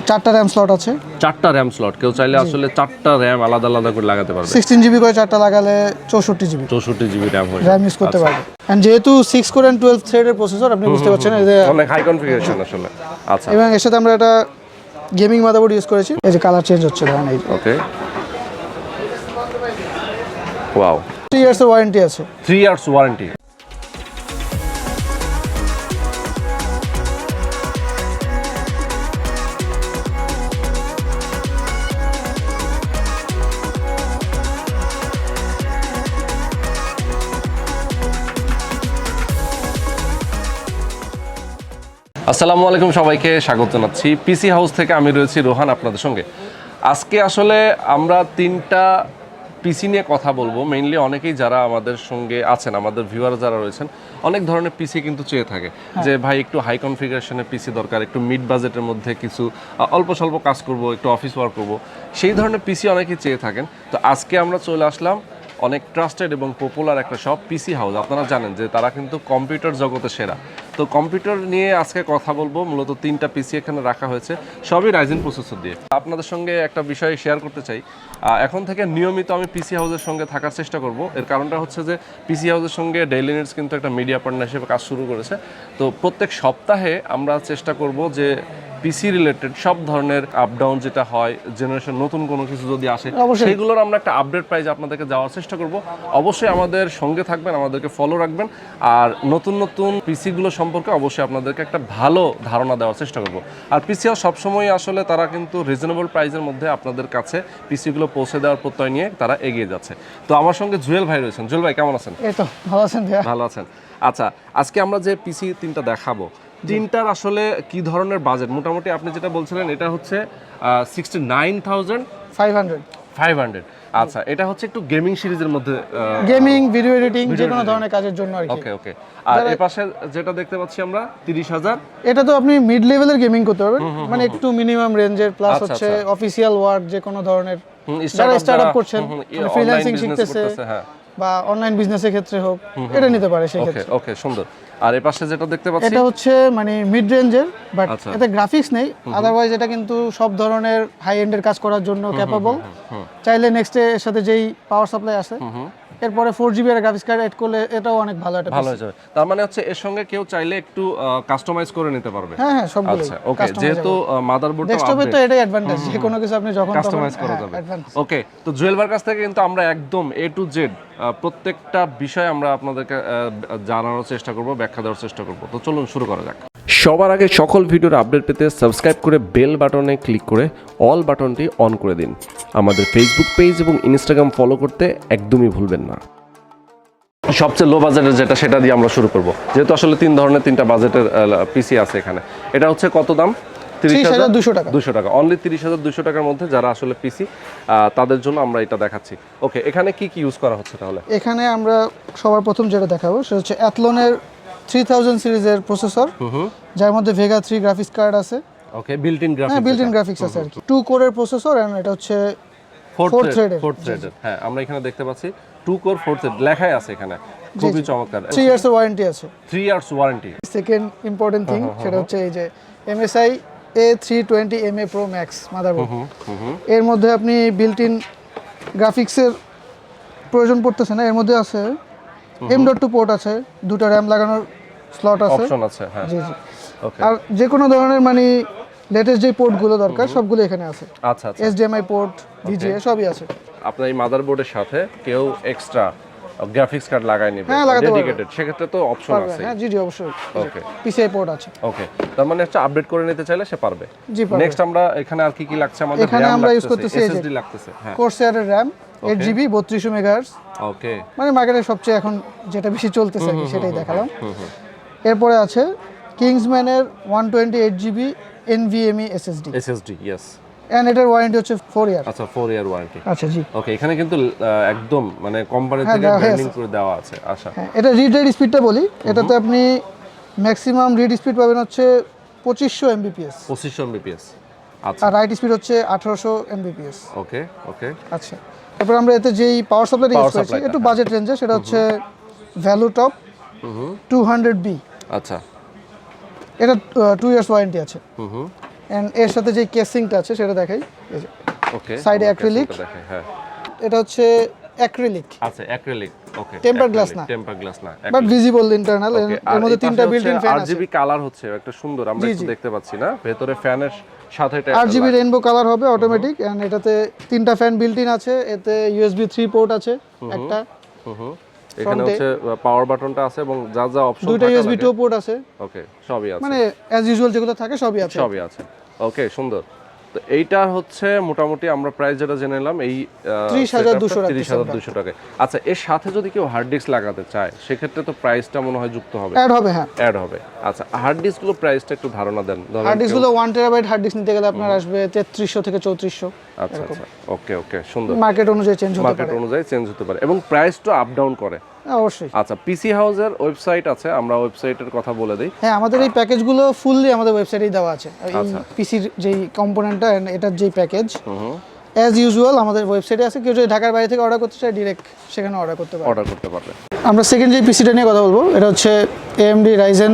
4টা RAM slot আছে। 4টা RAM স্লট, কেউ চাইলে আসলে 4টা RAM আলাদা আলাদা করে লাগাতে পারবে। 16GB করে 4টা লাগালে 64GB 64GB RAM হয়, RAM ইউজ করতে পারবে। এন্ড যেহেতু 6 কোর এন্ড 12 থ্রেডের প্রসেসর, আপনি বুঝতে পারছেন যে অনেক হাই কনফিগারেশন আসলে। আচ্ছা, এবং এর সাথে আমরা এটা গেমিং মাদারবোর্ড ইউজ করেছি। এই যে কালার চেঞ্জ হচ্ছে, দেখেন এই। ওকে, ওয়াও, 3 ইয়ার্স এর ওয়ারেন্টি আছে। 3 ইয়ার্স ওয়ারেন্টি। আসসালামু আলাইকুম, সবাইকে স্বাগত জানাচ্ছি পিসি হাউস থেকে। আমি রয়েছি রোহান আপনাদের সঙ্গে। আজকে আসলে আমরা 3টা পিসি নিয়ে কথা বলবো। মেইনলি অনেকেই যারা আমাদের সঙ্গে আছেন, আমাদের ভিউয়ার যারা রয়েছেন, অনেক ধরনের পিসি কিন্তু চেয়ে থাকে যে ভাই একটু হাই কনফিগারেশনের পিসি দরকার, একটু মিড বাজেটের মধ্যে কিছু অল্প স্বল্প কাজ করব, একটু অফিস ওয়ার্ক করব, সেই ধরনের পিসি অনেকেই চেয়ে থাকেন। তো আজকে আমরা চলে আসলাম অনেক ট্রাস্টেড এবং পপুলার একটা শপ, পিসি হাউস। আপনারা জানেন যে তারা কিন্তু কম্পিউটার জগতে সেরা। তো কম্পিউটার নিয়ে আজকে কথা বলবো। মূলত 3টা পিসি এখানে রাখা হয়েছে, সবই রাইজেন প্রসেসর দিয়ে। আপনাদের সঙ্গে একটা বিষয় শেয়ার করতে চাই। এখন থেকে নিয়মিত আমি পিসি হাউসের সঙ্গে থাকার চেষ্টা করব। এর কারণটা হচ্ছে যে পিসি হাউসের সঙ্গে ডেইলি নিডস কিন্তু একটা মিডিয়া পার্টনার হিসেবে কাজ শুরু করেছে। তো প্রত্যেক সপ্তাহে আমরা চেষ্টা করব যে পিসি রিলেটেড সব ধরনের আপ ডাউন যেটা হয়, জেনারেশন নতুন কোনো কিছু যদি আসে, সেইগুলোর আমরা একটা আপডেট প্রাইজে আপনাদেরকে যাওয়ার চেষ্টা করব। অবশ্যই আমাদের সঙ্গে থাকবেন, আমাদেরকে ফলো রাখবেন, আর নতুন নতুন পিসিগুলো সম্পর্কে অবশ্যই আপনাদেরকে একটা ভালো ধারণা দেওয়ার চেষ্টা করব। আর পিসি হাউস সবসময় আসলে তারা কিন্তু রিজনেবল প্রাইসের মধ্যে আপনাদের কাছে পিসিগুলো পৌঁছে দেওয়ার প্রত্যয় নিয়ে তারা এগিয়ে যাচ্ছে। তো আমার সঙ্গে জুয়েল ভাই রয়েছেন। জুয়েল ভাই কেমন আছেন? এই তো ভালো আছেন ভাইয়া। ভালো আছেন। আচ্ছা, আজকে আমরা যে পিসি 3টা দেখাবো, 3টার আসলে কি ধরনের বাজেট? মোটামুটি আপনি যেটা বলছিলেন এটা হচ্ছে 69,500। আচ্ছা, এটা হচ্ছে একটু গেমিং সিরিজের মধ্যে, গেমিং, ভিডিও এডিটিং, যে কোনো ধরনের কাজের জন্য আর কি। ওকে ওকে। আর এই পাশে যেটা দেখতে পাচ্ছি আমরা 30,000, এটা তো আপনি মিড লেভেলের গেমিং করতে পারবেন, মানে একটু মিনিমাম রেঞ্জের, প্লাস হচ্ছে অফিসিয়াল ওয়ার্ক, যে কোনো ধরনের যারা স্টার্টআপ করছেন, ফ্রিল্যান্সিং শিখতেছে বা অনলাইন বিজনেসের ক্ষেত্রে হোক, এটা নিতে পারে সেই ক্ষেত্রে। ওকে, সুন্দর। আর এই পাশে যেটা দেখতে পাচ্ছি এটা হচ্ছে মানে মিড রেঞ্জের, বাট এতে গ্রাফিক্স নেই। আদারওয়াইজ এটা কিন্তু সব ধরনের হাই এন্ডের কাজ করার জন্য ক্যাপাবল। চাইলে নেক্সট এর সাথে যেই পাওয়ার সাপ্লাই আছে, এরপরে 4GB এর গ্রাফিক্স কার্ড এড করলে এটাও অনেক ভালো একটা ভালো হয়ে যাবে। তার মানে হচ্ছে এর সঙ্গে কেউ চাইলে একটু কাস্টমাইজ করে নিতে পারবে। হ্যাঁ, সবগুলো। আচ্ছা, ওকে। যেহেতু মাদারবোর্ডটা ডেস্কটপে তো এটাই অ্যাডভান্টেজ, যে কোনো কিছু আপনি যখন কাস্টমাইজ করা যাবে। ওকে, তো জুয়েল ভাইয়ের কাছ থেকে কিন্তু আমরা একদম A to Z প্রত্যেকটা বিষয় আমরা আপনাদেরকে জানানোর চেষ্টা করব, ব্যাখ্যা দেওয়ার চেষ্টা করব। তো চলুন শুরু করা যাক। সবার আগে সকল ভিডিওর আপডেট পেতে সাবস্ক্রাইব করে বেল বাটনে ক্লিক করে অল বাটনটি অন করে দিন। আমাদের ফেসবুক পেজ এবং ইনস্টাগ্রাম ফলো করতে একদমই ভুলবেন না। সবচেয়ে লো বাজেটের যেটা, সেটা দিয়ে আমরা শুরু করব। যেহেতু আসলে 3 ধরনের 3টা বাজেটের পিসি আছে এখানে। এটা হচ্ছে কত দাম? 30,200 টাকা। অনলি 30,200 টাকার মধ্যে যারা আসলে পিসি, তাদের জন্য আমরা এটা দেখাচ্ছি। ওকে, এখানে কি কি ইউজ করা হচ্ছে তাহলে? এখানে আমরা সবার প্রথম যেটা দেখাবো সেটা হচ্ছে অ্যাথলনের 3000 সিরিজের প্রসেসর, যার মধ্যে ভেগা 3 গ্রাফিক্স কার্ড আছে। ওকে, বিল্ট ইন গ্রাফিক্স। হ্যাঁ, বিল্ট ইন গ্রাফিক্স আছে আর কি। 2 কোরের প্রসেসর, এন্ড এটা হচ্ছে 4 থ্রেডের। হ্যাঁ, আমরা এখানে দেখতে পাচ্ছি 2 কোর 4 থ্রেড লেখাই আছে এখানে। খুবই চমৎকার। 3 ইয়ার্স এর ওয়ারেন্টি আছে। 3 years warranty. Second important thing সেটা হচ্ছে এই যে MSI A320MA Pro Max motherboard. এর মধ্যে আপনি বিল্ট ইন গ্রাফিক্সের প্রয়োজন পড়তেছে না, এর মধ্যে আছে M.2 পোর্ট আছে, 2টা RAM লাগানোর স্লট আছে, অপশন আছে। হ্যাঁ, জি জি। ওকে, আর যে কোনো ধরনের মানে লেটেস্ট যে পোর্টগুলো দরকার সবগুলো এখানে আছে। আচ্ছা আচ্ছা, HDMI পোর্ট, VGA সবই আছে। আপনার এই মাদারবোর্ডের সাথে কেউ এক্সট্রা গ্রাফিক্স কার্ড লাগাই নেবে, ডেডিকেটেড, সেক্ষেত্রে তো অপশন আছে। হ্যাঁ, জি জি, অবশ্যই। ওকে, PCI পোর্ট আছে। ওকে, তার মানে একটা আপডেট করে নিতে চাইলে সে পারবে। জি, পারবে। নেক্সট আমরা এখানে আর কি কি লাগছে আমাদের? এখানে আমরা ইউজ করতেছি SSD লাগতেছে। হ্যাঁ, Corsair এর RAM 8GB 3200 মেগাহার্টজ। ওকে, মানে মার্কেটে সবচেয়ে এখন যেটা বেশি চলতেছে আর কি, সেটাই দেখালাম। এরপরে আছে কিংসম্যান এর 128GB NVMe SSD, yes. And এটার ওয়ারেন্টি হচ্ছে 4 ইয়ার। আচ্ছা, 4 ইয়ার ওয়ারেন্টি। আচ্ছা, জি। ওকে, এখানে কিন্তু একদম মানে কোম্পানি থেকে ব্র্যান্ডিং করে দেওয়া আছে। আচ্ছা, হ্যাঁ, এটা রিড রাইট স্পিডটা বলি, এটাতে আপনি ম্যাক্সিমাম রিড স্পিড পাবেন হচ্ছে 2500 Mbps। 2500 Mbps। আচ্ছা, আর রাইট স্পিড হচ্ছে 1800 Mbps। ওকে ওকে। আচ্ছা, তারপর আমরা এতে যেই পাওয়ার সাপ্লাই ইউজ করেছি একটু বাজেট রেঞ্জে, সেটা হচ্ছে ভ্যালু টপ 200B। আচ্ছা, এটা 2 ইয়ার্স ওয়ারেন্টি আছে। এন্ড এর সাথে যে কেসিংটা আছে সেটা দেখাই, এই যে ওকে সাইডে অ্যাক্রিলিক, হ্যাঁ এটা হচ্ছে অ্যাক্রিলিক, আচ্ছা অ্যাক্রিলিক, ওকে টেম্পার গ্লাস না, টেম্পার গ্লাস না, বাট ভিজিবল ইন্টারনাল। এর মধ্যে তিনটা বিল্ট ইন ফ্যান আছে, আরজিবি কালার হচ্ছে একটা সুন্দর, আমরা একটু দেখতে পাচ্ছি না ভেতরে ফ্যানের সাথে এটা আরজিবি রেইনবো কালার হবে অটোমেটিক। এন্ড এটাতে তিনটা ফ্যান বিল্ট ইন আছে, এতে ইউএসবি 3 পোর্ট আছে একটা, এখানে হচ্ছে পাওয়ার বাটনটা আছে এবং যা যা অপশন দুটো ইউএসবি 2 পোর্ট আছে, ওকে সবই আছে, মানে অ্যাজ ইউজুয়াল যেগুলো থাকে সবই আছে। ওকে সুন্দর। তো এইটা হচ্ছে মোটামুটি আমরা প্রাইস যেটা জেনে নিলাম এই 30,200 টাকা। আচ্ছা এর সাথে যদি কেউ হার্ড ডিস্ক লাগাতে চায় সেক্ষেত্রে তো প্রাইসটা মনে হয় যুক্ত হবে, অ্যাড হবে, হ্যাঁ অ্যাড হবে। আচ্ছা হার্ড ডিস্ক গুলো প্রাইসটা একটু ধারণা দেন। হার্ড ডিস্ক গুলো 1 টেরাবাইট হার্ড ডিস্ক নিতে গেলে আপনার আসবে 3300 থেকে 3400। আচ্ছা আচ্ছা ওকে সুন্দর, মার্কেট অনুযায়ী চেঞ্জ হতে পারে, মার্কেট অনুযায়ী চেঞ্জ হতে পারে এবং প্রাইসটা আপ ডাউন করে অবশ্যই। আচ্ছা পিসি হাউসের ওয়েবসাইট আছে, আমরা ওয়েবসাইটের কথা বলে দেই। হ্যাঁ আমাদের এই প্যাকেজগুলো ফুললি আমাদের ওয়েবসাইটেই দেওয়া আছে, এই পিসির যেই কম্পোনেন্টটা এন্ড এটার যেই প্যাকেজ অ্যাজ ইউজুয়াল আমাদের ওয়েবসাইটে আছে। কেউ যদি ঢাকার বাইরে থেকে অর্ডার করতে চায় ডিরেক্ট সেখানে অর্ডার করতে পারবে। আমরা সেকেন্ড যে পিসিটা নিয়ে কথা বলবো, এটা হচ্ছে AMD Ryzen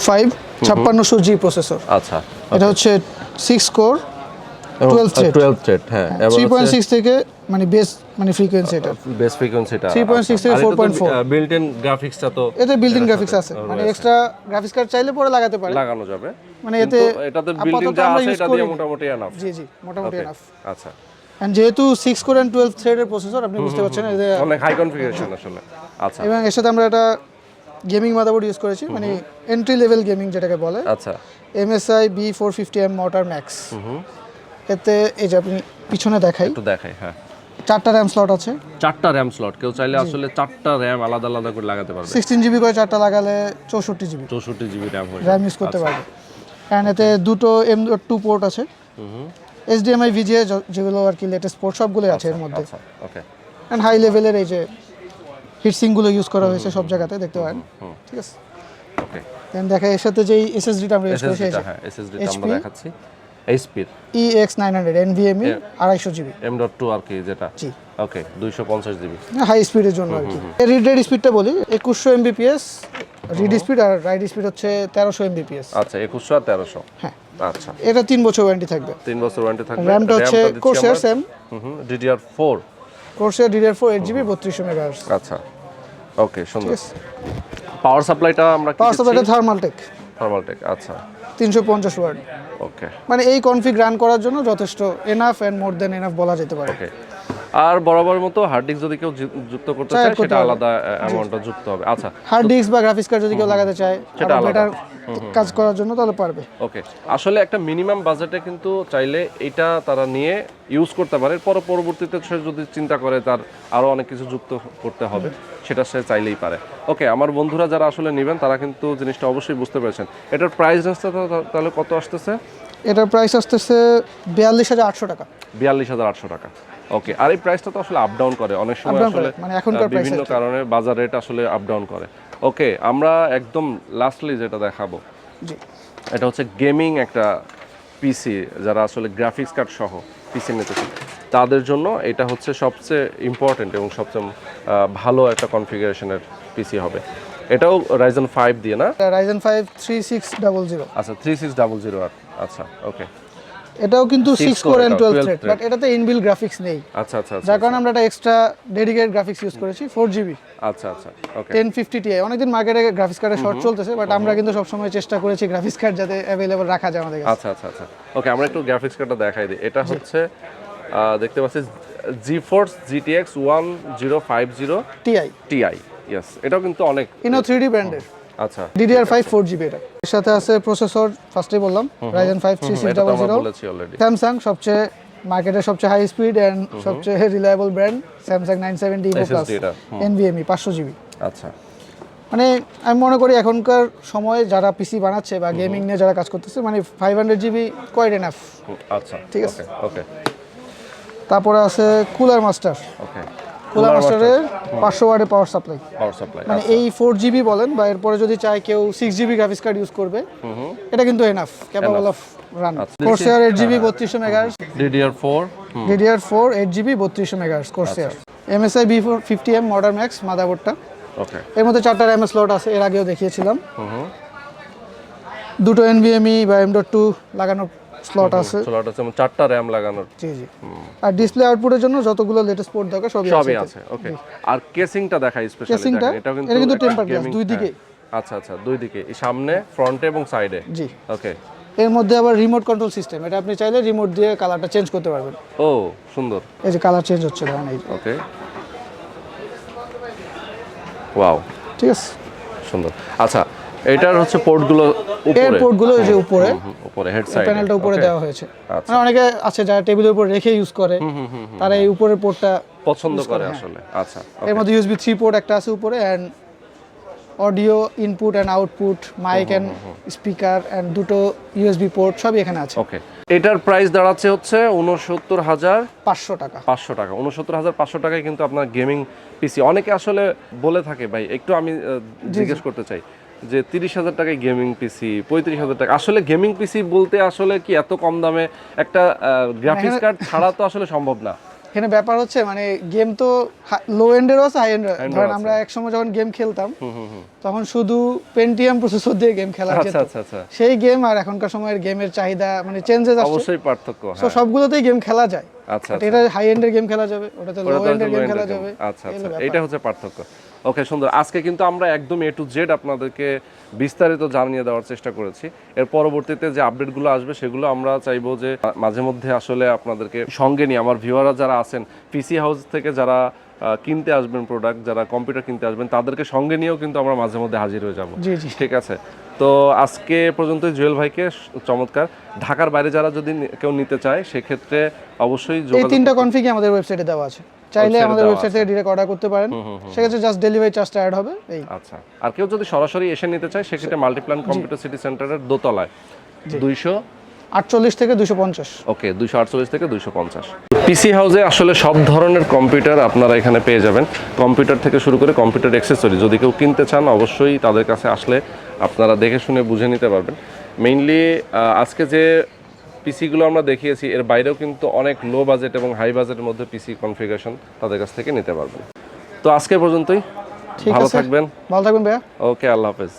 5 5600G প্রসেসর। আচ্ছা এটা হচ্ছে 6 কোর 12 থ্রেড, হ্যাঁ 3.6 থেকে মানে বেস মানে ফ্রিকোয়েন্সি, এটা বেস ফ্রিকোয়েন্সিটা 3.6 থেকে 4.4। বিল্ট ইন গ্রাফিক্সটা তো এতে বিল্ট ইন গ্রাফিক্স আছে, মানে এক্সট্রা গ্রাফিক্স কার্ড চাইলে পরে লাগাতে পারে, লাগানো যাবে, মানে এতে এটাতে বিল্ট ইন যা আছে এটা দিয়ে মোটামুটি এনাফ। জি মোটামুটি এনাফ। আচ্ছা এন্ড যেহেতু 6 কোর এন্ড 12 থ্রেডের প্রসেসর, আপনি বুঝতে পারছেন এতে অনেক হাই কনফিগারেশন আসলে। আচ্ছা এবং এর সাথে আমরা একটা গেমিং মাদারবোর্ড ইউজ করেছি, মানে এন্ট্রি লেভেল গেমিং যেটাকে বলে। আচ্ছা MSI B450M মোটর ম্যাক্স। এতে এই যে আপনি পিছনে দেখাই, একটু দেখাই, হ্যাঁ 4টা RAM স্লট আছে, 4টা RAM স্লট, কেউ চাইলে আসলে 4টা RAM আলাদা আলাদা করে লাগাতে পারবে। 16GB করে 4টা লাগালে 64GB RAM হয়ে RAM ইউজ করতে পারবে। এন্ড এতে দুটো M.2 পোর্ট আছে, HDMI VGA যেগুলো আর কি লেটেস্ট পোর্ট সবগুলো আছে এর মধ্যে। আচ্ছা ওকে এন্ড হাই লেভেলের এই যে হিটসিং গুলো ইউজ করা হয়েছে সব জায়গাতে দেখতে পারেন, ঠিক আছে ওকে। দেন দেখা এর সাথে যেই SSD-টা আমরা ইউজ করেছি, হ্যাঁ SSD-টা আমরা দেখাচ্ছি, HP EX900 NVMe 250GB M.2 আর কি যেটা, জি ওকে 250GB হাই স্পিডের জন্য আর কি। রিড রাইট স্পিডটা বলি 2100 Mbps রিড স্পিড, আর রাইট স্পিড হচ্ছে 1300 Mbps। আচ্ছা 2100 আর 1300, হ্যাঁ আচ্ছা। এটা 3 বছর ওয়ারেন্টি থাকবে, 3 বছর ওয়ারেন্টি থাকবে। র‍্যামটা হচ্ছে Corsair same DDR4, Corsair DDR4 8GB 3200 MHz। আচ্ছা ওকে সুন্দর। পাওয়ার সাপ্লাইটা আমরা কি পাওয়ার সাপ্লাইটা থার্মালটেক, আচ্ছা 350 ওয়াট, ওকে। মানে এই কনফিগ রান করার জন্য যথেষ্ট, enough and more than enough বলা যেতে পারে। ওকে আর বরাবর মতো হার্ড ডিস্ক যদি কেউ যুক্ত করতে চায় সেটা আলাদা অ্যামাউন্টটা যুক্ত হবে। আচ্ছা হার্ড ডিস্ক বা গ্রাফিক্স কার্ড যদি কেউ লাগাতে চায় সেটা বেটার কাজ করার জন্য তাহলে পারবে। ওকে আসলে একটা মিনিমাম বাজেটে কিন্তু চাইলে এটা তারা নিয়ে ইউজ করতে পারে, পরবর্তীতে সে যদি চিন্তা করে তার আরো অনেক কিছু যুক্ত করতে হবে সেটা সে চাইলেই পারে। ওকে আমার বন্ধুরা যারা আসলে নেবেন তারা কিন্তু জিনিসটা অবশ্যই বুঝতে পেরেছেন। এটার প্রাইস তাহলে কত আসতেছে? এটার প্রাইস আসতেছে 42800 টাকা। 42800 টাকা, ওকে। আর এই প্রাইসটা তো আসলে আপ ডাউন করে অনেক সময়, আসলে মানে এখনকার বিভিন্ন কারণে বাজার রেট আসলে আপ ডাউন করে। ওকে আমরা একদম লাস্টলি যেটা দেখাবো, জি এটা হচ্ছে গেমিং একটা পিসি, যারা আসলে গ্রাফিক্স কার্ড সহ পিসি নিতে চায় তাদের জন্য এটা হচ্ছে সবচেয়ে ইম্পর্টেন্ট এবং সবচেয়ে ভালো একটা কনফিগারেশনের পিসি হবে। এটাও Ryzen 5 দিয়ে না? Ryzen 5 3600। আচ্ছা 3600 আচ্ছা ওকে। এটাও কিন্তু 6 কোর এন্ড 12 থ্রেড, বাট এটাতে ইনবিল গ্রাফিক্স নেই। আচ্ছা আচ্ছা যার কারণে আমরা একটা এক্সট্রা ডেডিকেটেড গ্রাফিক্স ইউজ করেছি 4GB। আচ্ছা আচ্ছা ওকে। 1050 Ti অনেকদিন মার্কেটে গ্রাফিক্স কার্ডের শর্ট চলতেছে, বাট আমরা কিন্তু সব সময় চেষ্টা করেছি গ্রাফিক্স কার্ড যাতে अवेलेबल রাখা যায় আমাদের কাছে। আচ্ছা আচ্ছা আচ্ছা ওকে আমরা একটু গ্রাফিক্স কার্ডটা দেখাই দিই। এটা হচ্ছে দেখতে পাচ্ছি GeForce GTX 1050 Ti ইয়েস, এটাও কিন্তু অনেক ইনো 3D ব্র্যান্ডের। আচ্ছা DDR5 4GB এটা। এর সাথে আছে প্রসেসর, ফার্স্টেই বললাম Ryzen 5 3600। বলেছি অলরেডি। স্যামসাং সবচেয়ে মার্কেটের সবচেয়ে হাই স্পিড এন্ড সবচেয়ে reliable brand Samsung 970 Evo Plus NVMe 500GB। আচ্ছা মানে আমি মনে করি এখনকার সময়ে যারা পিসি বানাচ্ছে বা গেমিং নিয়ে যারা কাজ করতেছে, মানে 500GB কোয়াইট এনাফ। আচ্ছা ঠিক আছে ওকে। তারপরে আছে কুলার মাস্টার। ওকে কুলার মাস্টারে 500 ওয়াটের পাওয়ার সাপ্লাই, মানে এই 4GB বলেন বা এরপরে যদি চায় কেউ 6GB গ্রাফিক্স কার্ড ইউজ করবে এটা কিন্তু enough, capable of run. Corsair 8GB 3200 MHz, DDR4 8GB 3200 MHz Corsair। MSI B450M mortar max মাদারবোর্ডটা, ওকে। এর মধ্যে 4টা RAM স্লট আছে, এর আগেও দেখিয়েছিলাম। দুটো NVMe বা M.2 লাগানোর স্লট আছে। স্লট আছে, 4টা RAM লাগানোর। জি জি। আর ডিসপ্লে আউটপুটের জন্য যতগুলো লেটেস্ট পোর্ট দরকার সবই আছে। ওকে, আর কেসিংটা দেখাই স্পেশালি কেসিংটা এটাও এটা কিন্তু টেম্পার গ্লাস gaming- দুই দিকে। আচ্ছা, দুই দিকে, এই সামনে, ফ্রন্টে এবং সাইডে। জি। ওকে। এর মধ্যে আবার রিমোট কন্ট্রোল সিস্টেম, এটা আপনি চাইলে রিমোট দিয়ে কালারটা চেঞ্জ করতে পারবেন। ও সুন্দর। এই যে কালার চেঞ্জ হচ্ছে দেখেন এই। ওকে, ওয়াও, ঠিক আছে, সুন্দর। আচ্ছা, এটার হচ্ছে পোর্টগুলো উপরে, এর পোর্টগুলো এই যে উপরে হেড সাইড প্যানেলটা উপরে দেওয়া হয়েছে। মানে অনেকে আছে যারা টেবিলের উপর রেখে ইউজ করে, তারা এই উপরের পোর্টটা পছন্দ করে আসলে। আচ্ছা, এর মধ্যে ইউএসবি 3 পোর্ট একটা আছে উপরে, and audio input and output, mic and speaker and দুটো ইউএসবি পোর্ট সবই এখানে আছে। ওকে, এটার প্রাইস দাঁড়াচ্ছে হচ্ছে 69,500 টাকা। 69,500 টাকায় কিন্তু আপনার গেমিং পিসি। অনেকে আসলে বলে থাকে ভাই, একটু আমি জিজ্ঞেস করতে চাই যে 30,000 টাকায় গেমিং পিসি, 35,000 টাকা, আসলে গেমিং পিসি বলতে আসলে কি এত কম দামে একটা গ্রাফিক্স কার্ড ছাড়া তো আসলে সম্ভব না। এখানে ব্যাপার হচ্ছে মানে গেম তো লো এন্ডেরও আছে, হাই এন্ডের। ধরেন আমরা এক সময় যখন গেম খেলতাম তখন শুধু পেন্টিয়াম প্রসেসর দিয়ে গেম খেলা যেত। আচ্ছা, সেই গেম আর এখনকার সময়ের গেমের চাহিদা মানে চেঞ্জেস আসছে, অবশ্যই পার্থক্য। সো সবগুলোতেই গেম খেলা যায়। আচ্ছা, এটা হাই এন্ডের গেম খেলা যাবে, ওটাতে লো এন্ডের গেম খেলা যাবে। আচ্ছা, এটা হচ্ছে পার্থক্য। ওকে, সুন্দর। আজকে কিন্তু আমরা একদম A to Z আপনাদেরকে বিস্তারিত জানিয়ে দেওয়ার চেষ্টা করেছি। এর পরবর্তীতে যে আপডেটগুলো আসবে সেগুলো আমরা চাইবো যে মাঝে মধ্যে আসলে আপনাদেরকে সঙ্গে নিয়ে, আমার ভিউয়াররা যারা আছেন পিসি হাউস থেকে যারা কিনতে আসবেন প্রোডাক্ট, যারা কম্পিউটার কিনতে আসবেন, তাদেরকে সঙ্গে নিয়েও কিন্তু আমরা মাঝে মধ্যে হাজির হয়ে যাব। জি জি, ঠিক আছে। তো আজকে পর্যন্ত জুয়েল ভাইকে চমৎকার। ঢাকার বাইরে যারা যদি কেউ নিতে চায় সেক্ষেত্রে অবশ্যই এই তিনটা কনফিগই আমাদের ওয়েবসাইটে দেওয়া আছে, চাইলে আমাদের ওয়েবসাইট থেকে ডিরেক্ট অর্ডার করতে পারেন। সেক্ষেত্রে জাস্ট ডেলিভারি চার্জটা অ্যাড হবে এই। আচ্ছা, আর কেউ যদি সরাসরি এসে নিতে চায় সেক্ষেত্রে মাল্টিপ্ল্যান কম্পিউটার সিটি সেন্টারের দোতলায় 248 থেকে 250। ওকে, 248 থেকে 250। পিসি হাউসে আসলে সব ধরনের কম্পিউটার আপনারা এখানে পেয়ে যাবেন, কম্পিউটার থেকে শুরু করে কম্পিউটার অ্যাক্সেসরি। যদি কেউ কিনতে চান অবশ্যই তাদের কাছে আসলে আপনারা দেখে শুনে বুঝে নিতে পারবেন। মেইনলি আজকে যে পিসিগুলো আমরা দেখিয়েছি এর বাইরেও কিন্তু অনেক লো বাজেট এবং হাই বাজেটের মধ্যে পিসি কনফিগারেশন তাদের কাছ থেকে নিতে পারবেন। তো আজকে পর্যন্তই, ভালো থাকবেন ভাইয়া। ওকে, আল্লাহ হাফেজ।